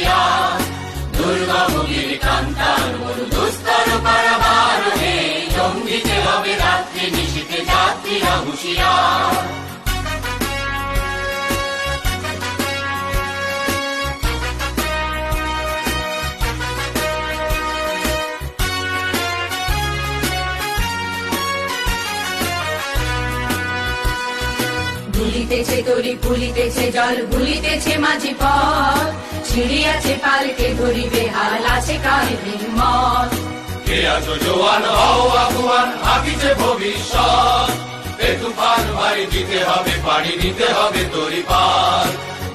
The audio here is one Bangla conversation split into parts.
হুঁশিয়ার। দুর্গম গিরি কান্তার মরু দুস্তর পারাবারণে জঙ্গিতে হবে রাত্রি নিশীথে যাত্রীরা হুঁশিয়ার। ভুলিতেছে তরি ভুলিতেছে জল ভুলিতেছে মাঝি পথ, ছিড়িয়াছে পালকে ধরিবে হাল আছে কাল মত। কে আছো জোয়ান হও আগুয়ান আকিছে ভবিষ্যৎ, এ তুফান বাড়ি দিতে হবে পাড়ি দিতে হবে তরি পার।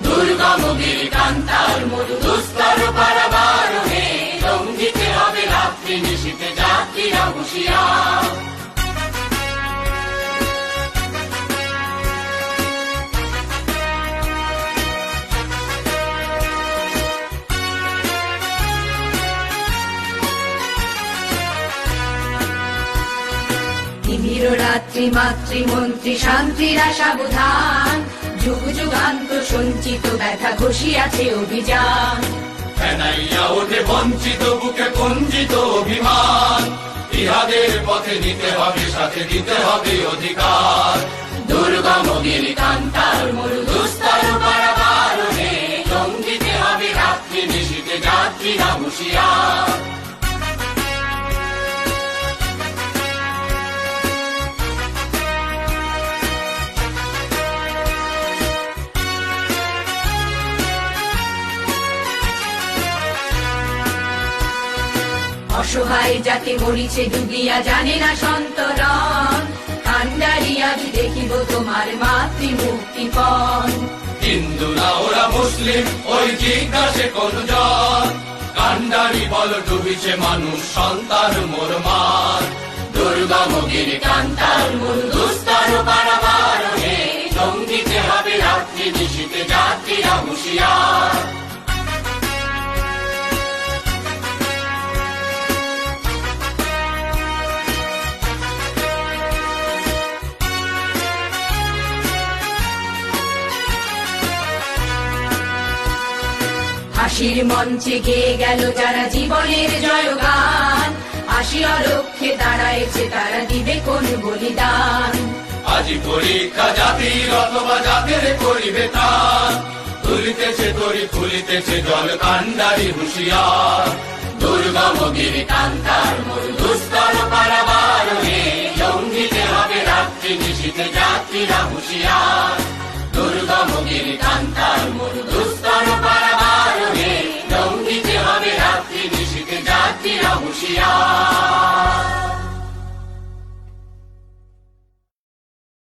দুর্গম গিরি কান্তার মরু দুস্তর পারাবারণে জঙ্গিতে হবে রাত্রি নিশীথে যাত্রীরা হুঁশিয়ার। তিমির রাত্রি মাতৃমন্ত্রী শান্তিরা সাবধান, যুগ যুগান্ত সঞ্চিত ব্যথা ঘষিয়াছে অভিযান। ফেনাইয়া ওঠে বঞ্চিত বুকে কঞ্জিত অভিমান, ইহাদের পথে নিতে হবে সাথে দিতে হবে অধিকার। দুর্গম গিরি কান্তার মরু দুস্তর পারাবারণে জঙ্গিতে হবে রাত্রি নিশীথে যাত্রীরা হুঁশিয়ার। অসহায় জাতি মরিছে ডুবিয়া জানে না সন্তরণ, কান্ডারি আজ দেখিব তোমার মাতৃমুক্তিপণ। হিন্দু না ওরা মুসলিম ওই জিজ্ঞাসে কোন জন, কান্ডারি বল ডুবিছে মানুষ সন্তান মোর মার। দুর্গম গিরি কান্তার মরু দুস্তর পারাবারণে জঙ্গিতে হবে রাত্রি নিশীথে যাত্রীরা হুঁশিয়ার। হাসির মঞ্চে গেয়ে গেল যারা জীবনের জয়গান, আসিয়া লক্ষ্যে দাঁড়াইছে তারা দিবে কোন বলিদান। আজি পরীক্ষা জাতির অথবা জাতের করিবে তার, তুলিতেছে তরি ফুলিতেছে জল কান্ডারি হুঁশিয়ার। দুর্গম গিরি কান্তার মরু দুস্তর পারাবারণে জঙ্গিতে হবে রাত্রি নিশীথে যাত্রীরা হুঁশিয়ার। দুর্গম গিরি কান্তার